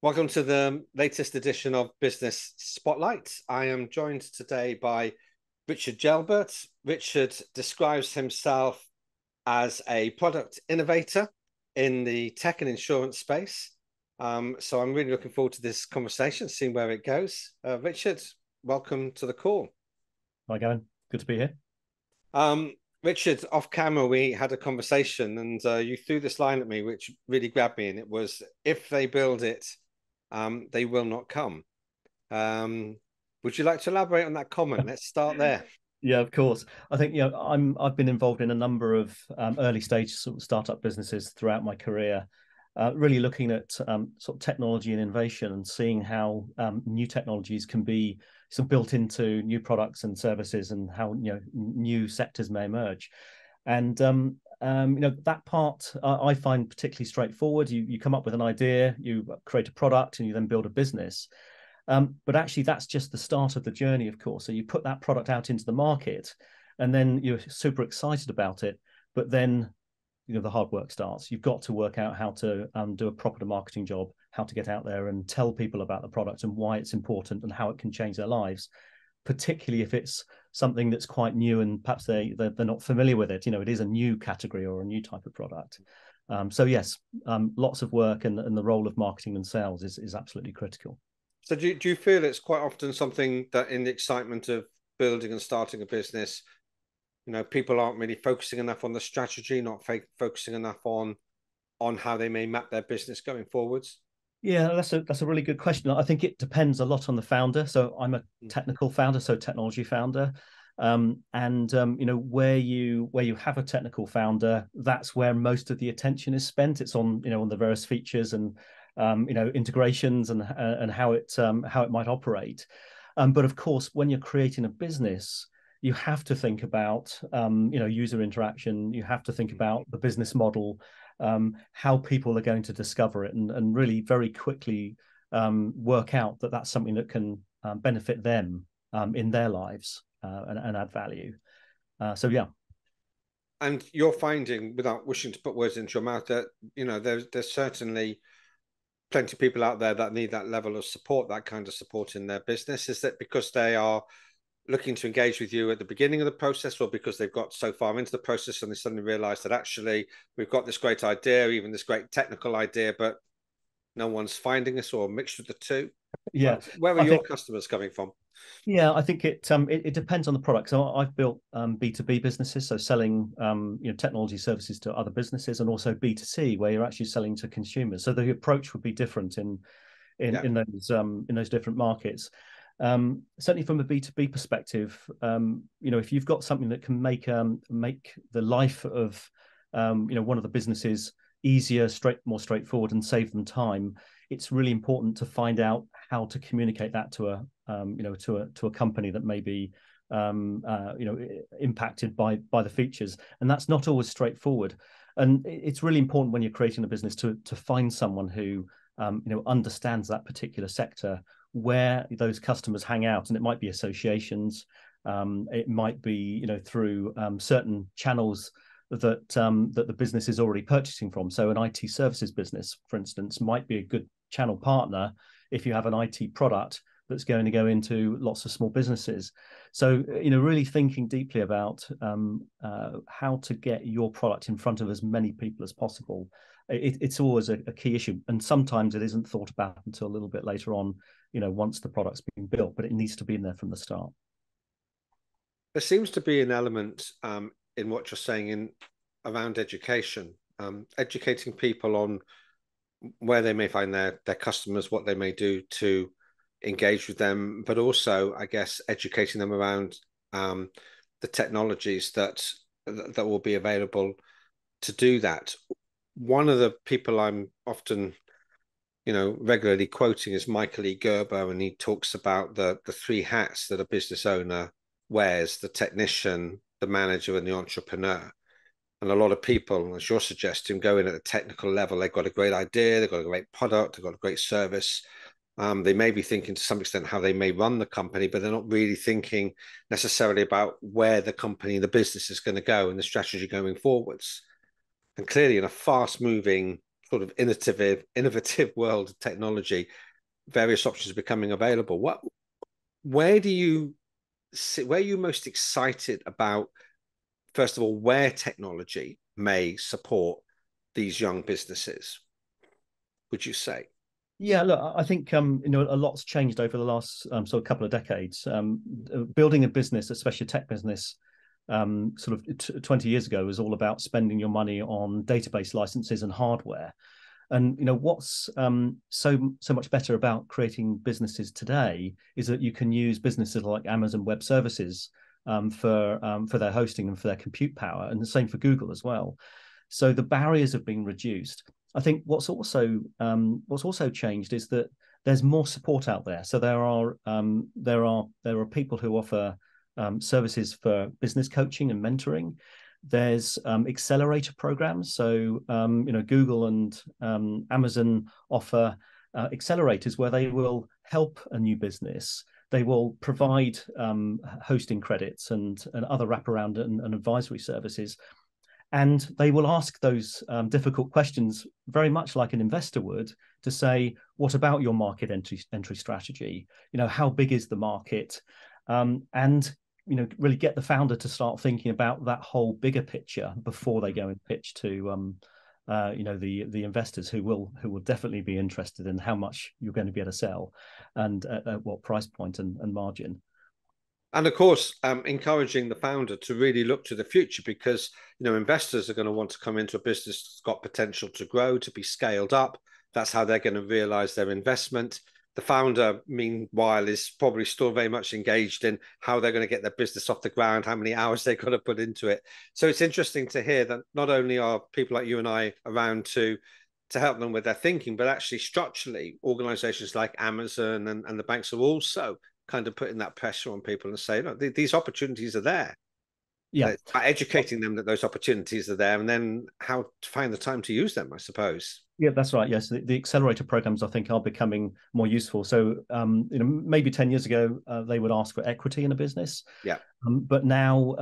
Welcome to the latest edition of Business Spotlight. I am joined today by Richard Jelbert. Richard describes himself as a product innovator in the tech and insurance space. So I'm really looking forward to this conversation, seeing where it goes. Richard, welcome to the call. Hi, Gavin. Good to be here. Richard, off camera, we had a conversation and you threw this line at me, which really grabbed me. And it was, if they build it, they will not come. Would you like to elaborate on that comment? Let's start there. Yeah, of course. I think I've been involved in a number of early stage sort of startup businesses throughout my career, really looking at sort of technology and innovation and seeing how new technologies can be sort of built into new products and services, and how new sectors may emerge. And that part I find particularly straightforward. You come up with an idea, you create a product, and you then build a business. But actually, that's just the start of the journey, of course. So you put that product out into the market, and then you're super excited about it. But then, the hard work starts. You've got to work out how to do a proper marketing job, how to get out there and tell people about the product and why it's important and how it can change their lives, particularly if it's something that's quite new and perhaps they're not familiar with it. It is a new category or a new type of product. So yes, lots of work, and the role of marketing and sales is absolutely critical. So do you feel it's quite often something that in the excitement of building and starting a business, people aren't really focusing enough on the strategy, not focusing enough on how they may map their business going forwards? Yeah, that's a really good question. I think it depends a lot on the founder. So I'm a technical founder, so technology founder. Where you have a technical founder, that's where most of the attention is spent. It's on on the various features and integrations and how it might operate. But of course, when you're creating a business, you have to think about user interaction. You have to think about the business model, how people are going to discover it, and really very quickly work out that that's something that can benefit them in their lives and add value. So yeah. And you're finding, without wishing to put words into your mouth, that there's certainly plenty of people out there that need that level of support, that kind of support in their business. Is that because they are looking to engage with you at the beginning of the process, or because they've got so far into the process and they suddenly realize that actually we've got this great idea, even this great technical idea, but no one's finding us, or a mixture of the two? Yeah. Where are your customers coming from? Yeah, I think it depends on the product. So I've built B2B businesses, so selling technology services to other businesses, and also B2C, where you're actually selling to consumers. So the approach would be different in those different markets. Certainly from a B2B perspective, if you've got something that can make the life of one of the businesses easier, more straightforward, and save them time, it's really important to find out how to communicate that to a company that may be impacted by the features, and that's not always straightforward. And it's really important when you're creating a business to find someone who understands that particular sector, where those customers hang out, and it might be associations, it might be through certain channels that the business is already purchasing from. So an IT services business, for instance, might be a good channel partner if you have an IT product that's going to go into lots of small businesses. So really thinking deeply about how to get your product in front of as many people as possible. It's always a key issue, and sometimes it isn't thought about until a little bit later on, once the product's been built, but it needs to be in there from the start. There seems to be an element in what you're saying around education, educating people on where they may find their customers, what they may do to engage with them, but also, I guess, educating them around the technologies that will be available to do that. One of the people I'm often, regularly quoting is Michael E. Gerber, and he talks about the three hats that a business owner wears: the technician, the manager, and the entrepreneur. And a lot of people, as you're suggesting, go in at the technical level. They've got a great idea, they've got a great product, they've got a great service. They may be thinking to some extent how they may run the company, but they're not really thinking necessarily about where the company, the business is going to go and the strategy going forwards. And clearly in a fast-moving sort of innovative world of technology, various options are becoming available. Where do you see, where are you most excited about, first of all, where technology may support these young businesses, would you say? Yeah, look, I think a lot's changed over the last sort of couple of decades. Building a business, especially a tech business, sort of 20 years ago, was all about spending your money on database licenses and hardware. And what's so much better about creating businesses today is that you can use businesses like Amazon Web Services for their hosting and for their compute power, and the same for Google as well. So the barriers have been reduced. I think what's also changed is that there's more support out there. So there are people who offer services for business coaching and mentoring. There's accelerator programs. So Google and Amazon offer accelerators where they will help a new business. They will provide hosting credits and other wraparound and advisory services. And they will ask those difficult questions very much like an investor would, to say, what about your market entry strategy? How big is the market? And really get the founder to start thinking about that whole bigger picture before they go and pitch to the investors who will definitely be interested in how much you're going to be able to sell and at what price point and margin. And of course, encouraging the founder to really look to the future, because investors are going to want to come into a business that's got potential to grow, to be scaled up. That's how they're going to realize their investment. The founder, meanwhile, is probably still very much engaged in how they're going to get their business off the ground, how many hours they've got to put into it. So it's interesting to hear that not only are people like you and I around to help them with their thinking, but actually structurally, organizations like Amazon and the banks are also kind of putting that pressure on people and say, look, these opportunities are there. Yeah. Educating them that those opportunities are there, and then how to find the time to use them, I suppose. Yeah, that's right. Yes, the accelerator programs I think are becoming more useful. So, maybe 10 years ago they would ask for equity in a business. Yeah. But now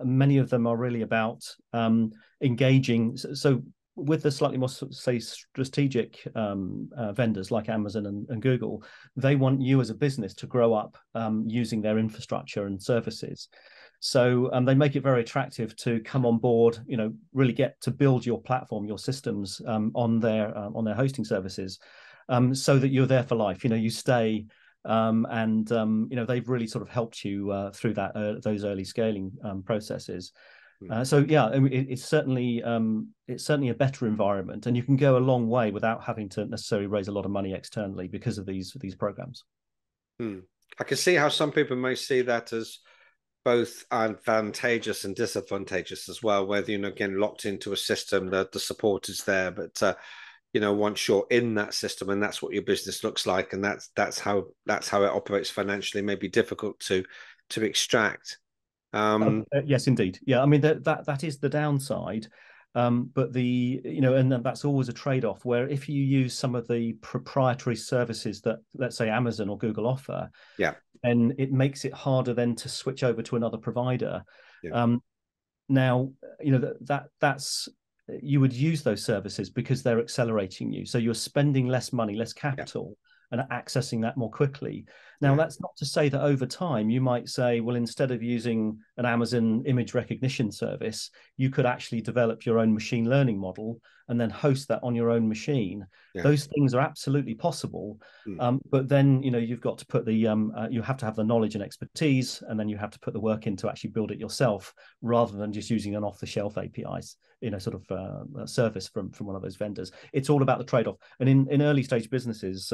many of them are really about engaging. So with the slightly more, say, strategic vendors like Amazon and Google, they want you as a business to grow up using their infrastructure and services. So they make it very attractive to come on board, really get to build your platform, your systems on their hosting services, so that you're there for life. You stay, and they've really sort of helped you through those early scaling processes. So yeah, it's certainly a better environment, and you can go a long way without having to necessarily raise a lot of money externally because of these programs. I can see how some people may see that as both advantageous and disadvantageous as well, whether again locked into a system, that the support is there, but once you're in that system and that's what your business looks like, and that's how it operates financially, may be difficult to extract. Yes, indeed. Yeah, I mean that is the downside. But and that's always a trade-off, where if you use some of the proprietary services that, let's say, Amazon or Google offer, yeah, and it makes it harder then to switch over to another provider. Yeah. Now, that's you would use those services because they're accelerating you. So you're spending less money, less capital, and accessing that more quickly. Now, that's not to say that over time you might say, well, instead of using an Amazon image recognition service, you could actually develop your own machine learning model and then host that on your own machine. Those things are absolutely possible. But then, you've got to put you have to have the knowledge and expertise, and then you have to put the work in to actually build it yourself, rather than just using an off-the-shelf APIs, sort of service from one of those vendors. It's all about the trade-off. And in early stage businesses,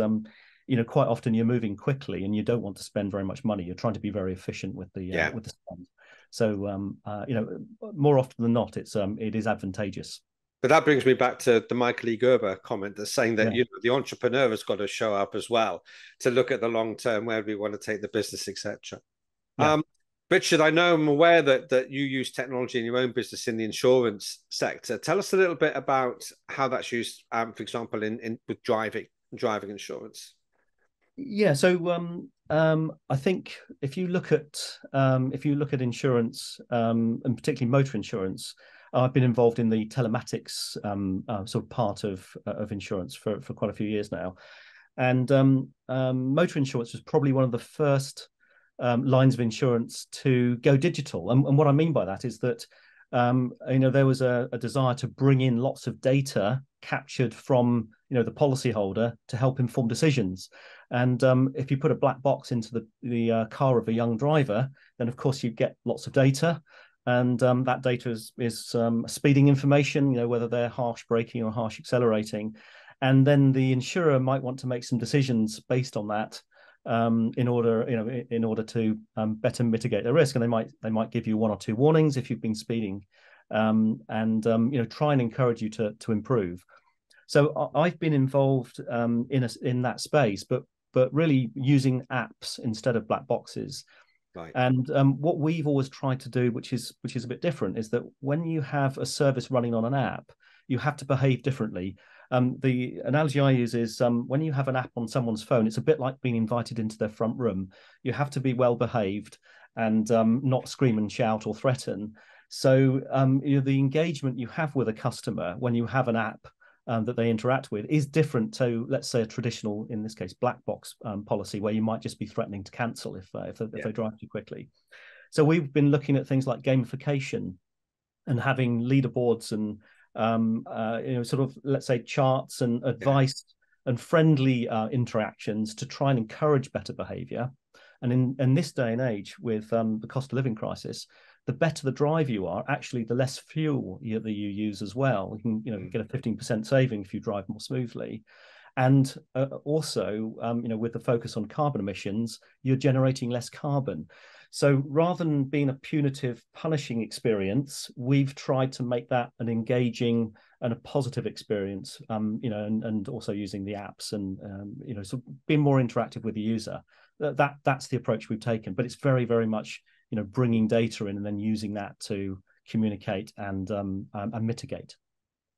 quite often you're moving quickly and you don't want to spend very much money. You're trying to be very efficient with the spend. So more often than not, it is advantageous. But that brings me back to the Michael E. Gerber comment that's saying that the entrepreneur has got to show up as well, to look at the long term, where we want to take the business, etc. Richard, I'm aware that you use technology in your own business in the insurance sector. Tell us a little bit about how that's used, for example, with driving insurance. Yeah, so I think if you look at insurance, and particularly motor insurance, I've been involved in the telematics sort of part of insurance for quite a few years now. And motor insurance was probably one of the first lines of insurance to go digital. And what I mean by that is that there was a desire to bring in lots of data captured from the policyholder to help inform decisions. And if you put a black box into the car of a young driver, then of course you get lots of data. And that data is speeding information, whether they're harsh braking or harsh accelerating. And then the insurer might want to make some decisions based on that in order to better mitigate the risk. And they might give you one or two warnings if you've been speeding, and try and encourage you to improve. So I've been involved in that space, but really using apps instead of black boxes. Right. And what we've always tried to do, which is a bit different, is that when you have a service running on an app, you have to behave differently. The analogy I use is when you have an app on someone's phone, it's a bit like being invited into their front room. You have to be well behaved and not scream and shout or threaten. So the engagement you have with a customer when you have an app that they interact with is different to, let's say, a traditional, in this case, black box policy, where you might just be threatening to cancel if they drive too quickly. So we've been looking at things like gamification and having leaderboards and sort of, let's say, charts and advice and friendly interactions to try and encourage better behavior. And in this day and age, with the cost of living crisis, the better the drive you are, actually, the less fuel that you use as well. You can get a 15% saving if you drive more smoothly. And also, with the focus on carbon emissions, you're generating less carbon. So rather than being a punitive, punishing experience, we've tried to make that an engaging and a positive experience, and also using the apps and, so being more interactive with the user. That's the approach we've taken. But it's very, very much, bringing data in and then using that to communicate and mitigate.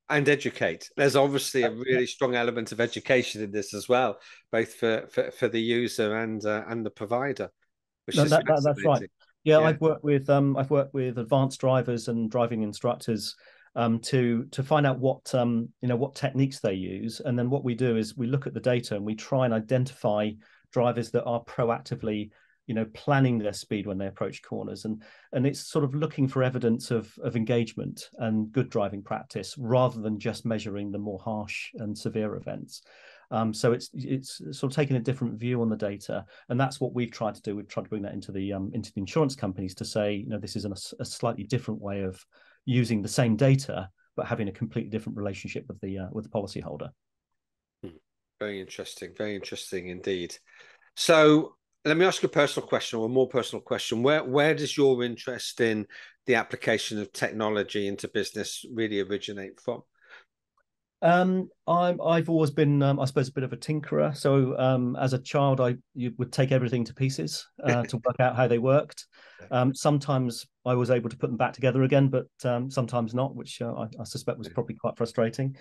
And educate. There's obviously a really strong element of education in this as well, both for the user and the provider. That's right. Yeah, I've worked with advanced drivers and driving instructors to find out what techniques they use, and then what we do is we look at the data and we try and identify drivers that are proactively planning their speed when they approach corners, and it's sort of looking for evidence of engagement and good driving practice rather than just measuring the more harsh and severe events. So it's sort of taking a different view on the data, and that's what we've tried to do. We've tried to bring that into the insurance companies to say, this is a slightly different way of using the same data, but having a completely different relationship with the policyholder. Very interesting indeed. So let me ask you a personal question, or a more personal question. Where does your interest in the application of technology into business really originate from? I've always been, I suppose, a bit of a tinkerer. So as a child, you would take everything to pieces to work out how they worked. Sometimes I was able to put them back together again, but sometimes not, which I suspect was probably quite frustrating.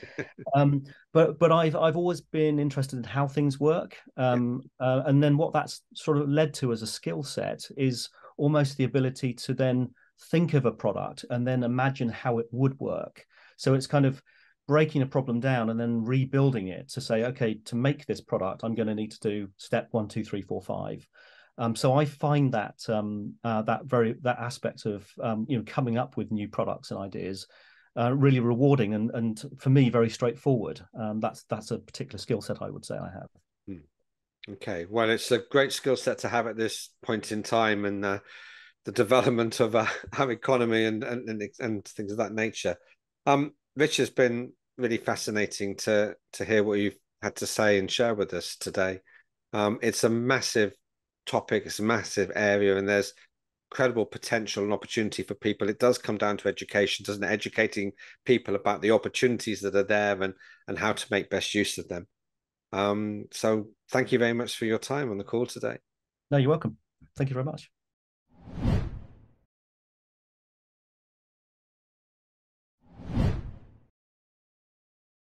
But I've always been interested in how things work, and then what that's sort of led to as a skill set is almost the ability to then think of a product and then imagine how it would work. So it's kind of breaking a problem down and then rebuilding it to say, okay, to make this product, I'm going to need to do step 1, 2, 3, 4, 5. So I find that that aspect of coming up with new products and ideas really rewarding and for me very straightforward. That's a particular skill set I would say I have. Okay, well, it's a great skill set to have at this point in time, and the development of our economy and things of that nature. Rich, has been really fascinating to hear what you've had to say and share with us today. It's a massive topic, it's a massive area, and there's incredible potential and opportunity for people. It does come down to education, doesn't it? Educating people about the opportunities that are there and how to make best use of them. So thank you very much for your time on the call today. No, you're welcome. Thank you very much.